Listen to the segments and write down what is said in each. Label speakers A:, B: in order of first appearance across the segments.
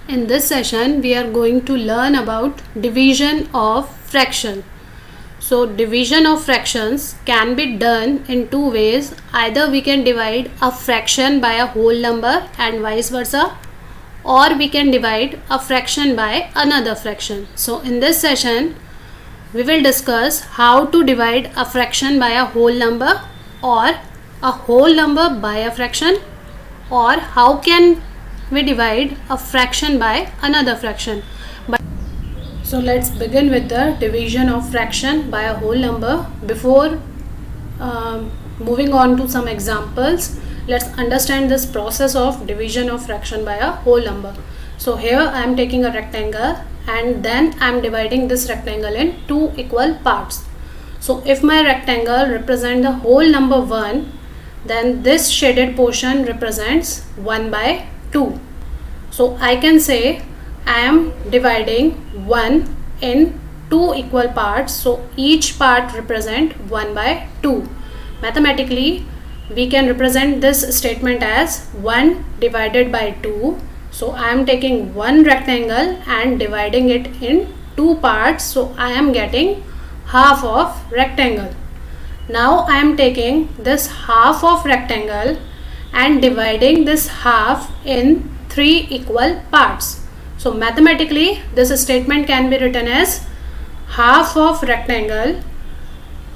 A: In this session, we are going to learn about division of fraction. So, division of fractions can be done in two ways. Either we can divide a fraction by a whole number and vice versa, or we can divide a fraction by another fraction. So, in this session, we will discuss how to divide a fraction by a whole number or a whole number by a fraction, or how can we divide a fraction by another fraction. So let's begin with the division of fraction by a whole number. Before moving on to some examples, let's understand this process of division of fraction by a whole number. So here I am taking a rectangle and then I am dividing this rectangle in two equal parts. So if my rectangle represents the whole number 1, then this shaded portion represents 1 by 2. So I can say I am dividing 1 in two equal parts. So each part represents 1 by 2. Mathematically, we can represent this statement as 1 divided by 2. So I am taking one rectangle and dividing it in two parts. So I am getting half of rectangle. Now I am taking this half of rectangle and dividing this half in three equal parts. So mathematically, this statement can be written as half of rectangle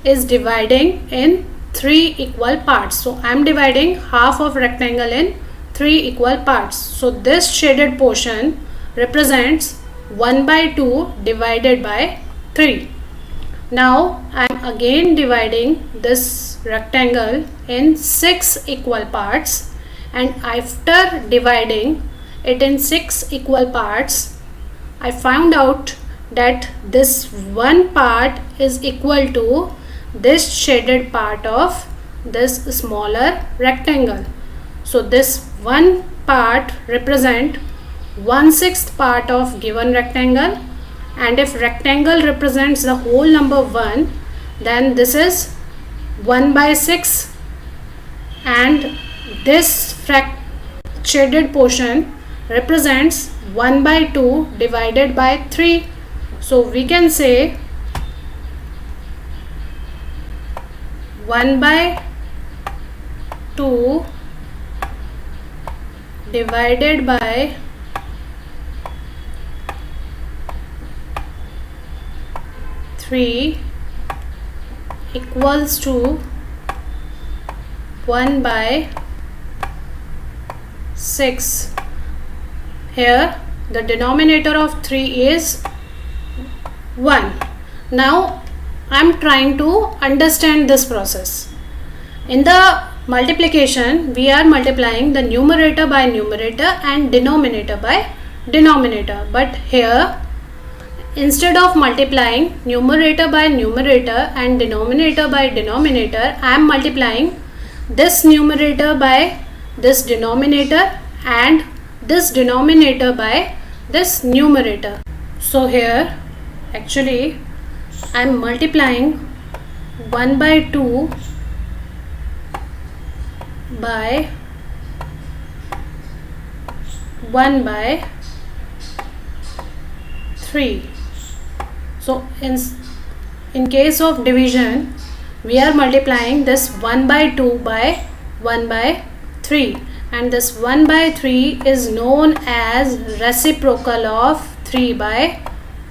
A: is dividing in three equal parts. So I am dividing half of rectangle in three equal parts. So this shaded portion represents 1 by 2 divided by 3. Now I am again dividing this rectangle in 6 equal parts, and after dividing it in 6 equal parts, I found out that this one part is equal to this shaded part of this smaller rectangle. So this one part represent 1/6 part of given rectangle, and if rectangle represents the whole number 1, then this is 1 by 6, and this shaded portion represents 1 by 2 divided by 3. So we can say 1 by 2 divided by 3 equals to 1 by 6. Here the denominator of 3 is 1. Now I am trying to understand this process. In the multiplication, we are multiplying the numerator by numerator and denominator by denominator. But here, instead of multiplying numerator by numerator and denominator by denominator, I am multiplying this numerator by this denominator and this denominator by this numerator. So here actually I am multiplying 1 by 2 by 1 by 3. So in case of division, we are multiplying this 1 by 2 by 1 by 3, and this 1 by 3 is known as reciprocal of 3 by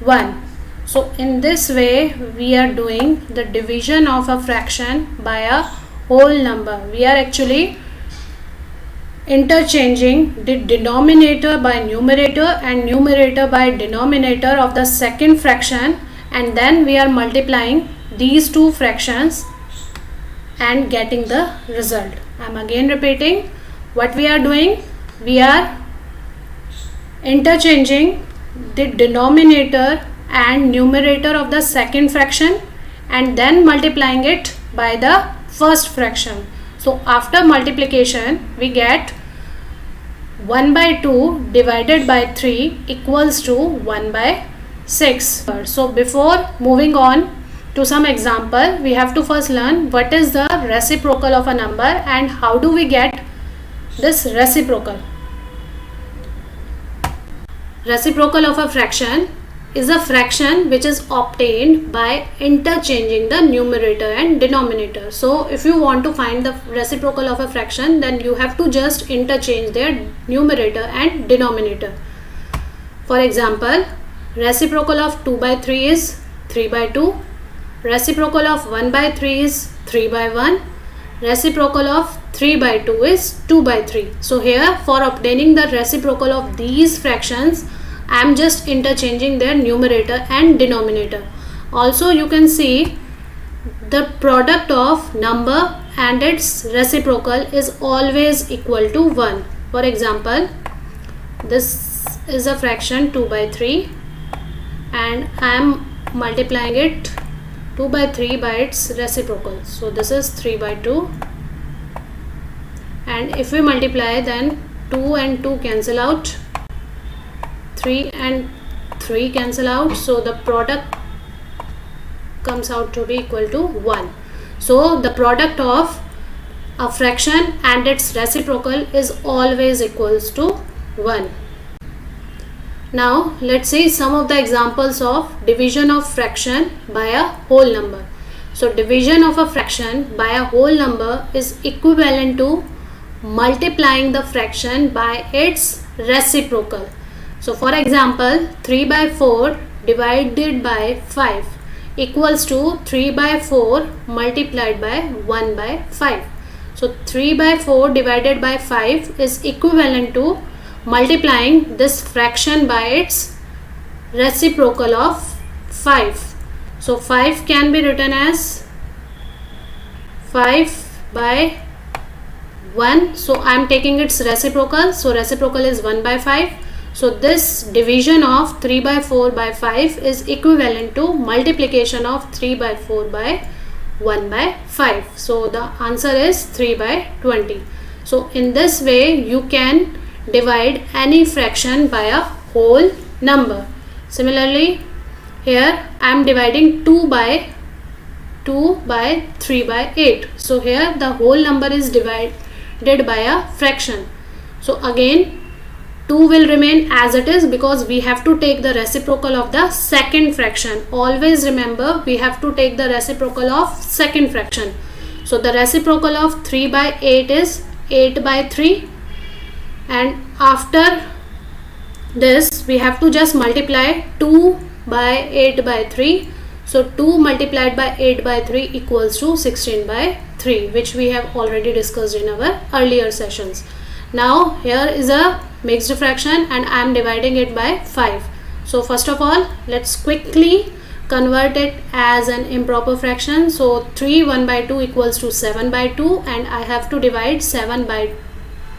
A: 1. So in this way we are doing the division of a fraction by a whole number. We are actually interchanging the denominator by numerator and numerator by denominator of the second fraction, and then we are multiplying these two fractions and getting the result. I am again repeating what we are doing. We are interchanging the denominator and numerator of the second fraction and then multiplying it by the first fraction. So after multiplication we get 1 by 2 divided by 3 equals to 1 by 6. So before moving on to some example, we have to first learn what is the reciprocal of a number and how do we get this reciprocal. reciprocal of a fraction is a fraction which is obtained by interchanging the numerator and denominator. So if you want to find the reciprocal of a fraction, then you have to just interchange their numerator and denominator. For example, reciprocal of 2 by 3 is 3 by 2, reciprocal of 1 by 3 is 3 by 1, reciprocal of 3 by 2 is 2 by 3. So here, for obtaining the reciprocal of these fractions, I am just interchanging their numerator and denominator. Also, you can see the product of number and its reciprocal is always equal to 1. For example, this is a fraction 2 by 3 and I am multiplying it 2 by 3 by its reciprocal. So this is 3 by 2, and if we multiply, then 2 and 2 cancel out, 3 and 3 cancel out, so the product comes out to be equal to 1. So the product of a fraction and its reciprocal is always equals to 1. Now let's see some of the examples of division of fraction by a whole number. So division of a fraction by a whole number is equivalent to multiplying the fraction by its reciprocal. So for example, 3 by 4 divided by 5 equals to 3 by 4 multiplied by 1 by 5. So 3 by 4 divided by 5 is equivalent to multiplying this fraction by its reciprocal of 5. So 5 can be written as 5 by 1. So I am taking its reciprocal. So reciprocal is 1 by 5. So this division of 3 by 4 by 5 is equivalent to multiplication of 3 by 4 by 1 by 5. So the answer is 3 by 20. So in this way you can divide any fraction by a whole number. Similarly, here I am dividing 2 by 3 by 8. So here the whole number is divided by a fraction. So again 2 will remain as it is because we have to take the reciprocal of the second fraction. Always remember, we have to take the reciprocal of second fraction. So the reciprocal of 3 by 8 is 8 by 3, and after this we have to just multiply 2 by 8 by 3. So 2 multiplied by 8 by 3 equals to 16 by 3, which we have already discussed in our earlier sessions. Now here is a mixed fraction and I am dividing it by 5. So first of all, let's quickly convert it as an improper fraction. So 3 1 by 2 equals to 7 by 2, and I have to divide 7 by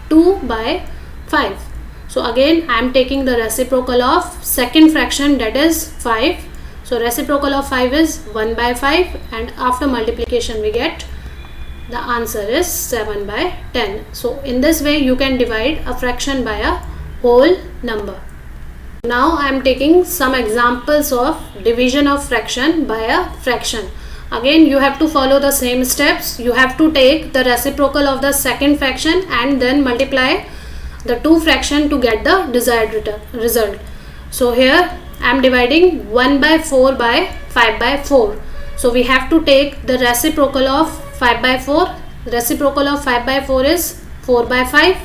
A: 2 by 5. So again I am taking the reciprocal of second fraction, that is 5. So reciprocal of 5 is 1 by 5, and after multiplication we get the answer is 7 by 10. So in this way you can divide a fraction by a whole number. Now I am taking some examples of division of fraction by a fraction. Again you have to follow the same steps. You have to take the reciprocal of the second fraction and then multiply the two fraction to get the desired result. So here I am dividing 1 by 4 by 5 by 4. So we have to take the reciprocal of 5 by 4. Reciprocal of 5 by 4 is 4 by 5,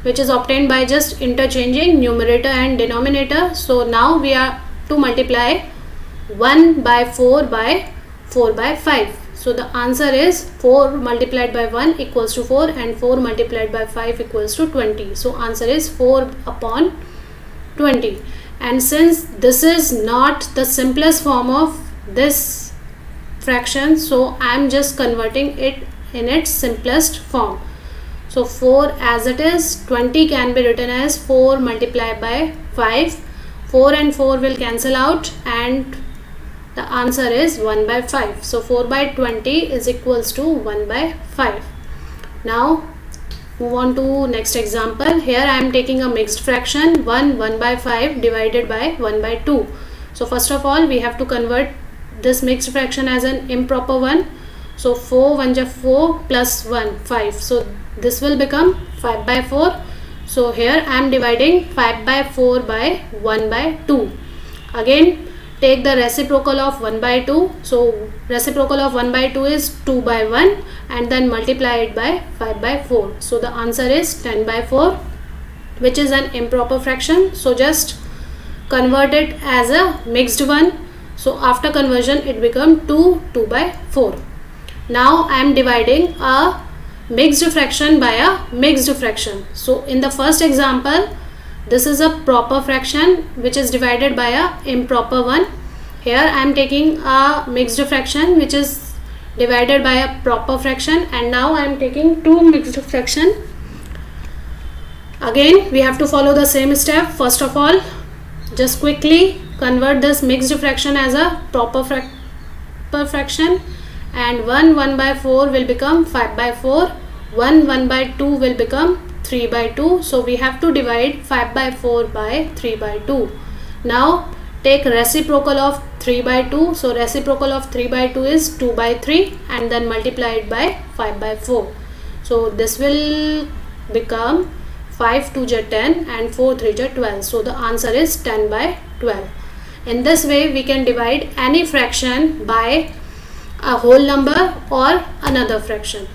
A: which is obtained by just interchanging numerator and denominator. So now we are to multiply 1 by 4 by 4 by 5. So the answer is 4 multiplied by 1 equals to 4, and 4 multiplied by 5 equals to 20. So answer is 4 upon 20. And since this is not the simplest form of this fraction, so I am just converting it in its simplest form. So 4 as it is, 20 can be written as 4 multiplied by 5. 4 and 4 will cancel out and the answer is 1 by 5. So 4 by 20 is equals to 1 by 5. Now move on to next example. Here I am taking a mixed fraction 1 by 5 divided by 1 by 2. So first of all we have to convert this mixed fraction as an improper one. So 4 1 ja 4 plus 1 5. So this will become 5 by 4. So here I am dividing 5 by 4 by 1 by 2. Again take the reciprocal of 1 by 2. So reciprocal of 1 by 2 is 2 by 1 and then multiply it by 5 by 4. So the answer is 10 by 4, which is an improper fraction. So just convert it as a mixed one. So after conversion it becomes 2 by 4. Now I am dividing a mixed fraction by a mixed fraction. So in the first example, this is a proper fraction which is divided by a improper one. Here I am taking a mixed fraction which is divided by a proper fraction, and now I am taking two mixed fraction. Again we have to follow the same step. First of all, just quickly convert this mixed fraction as a proper fraction, and 1 by 4 will become 5 by 4, 1 by 2 will become 3 by 2. So we have to divide 5 by 4 by 3 by 2. Now take reciprocal of 3 by 2. So reciprocal of 3 by 2 is 2 by 3 and then multiply it by 5 by 4. So this will become 5 2 is 10 and 4 3 is 12. So the answer is 10 by 12. In this way we can divide any fraction by a whole number or another fraction.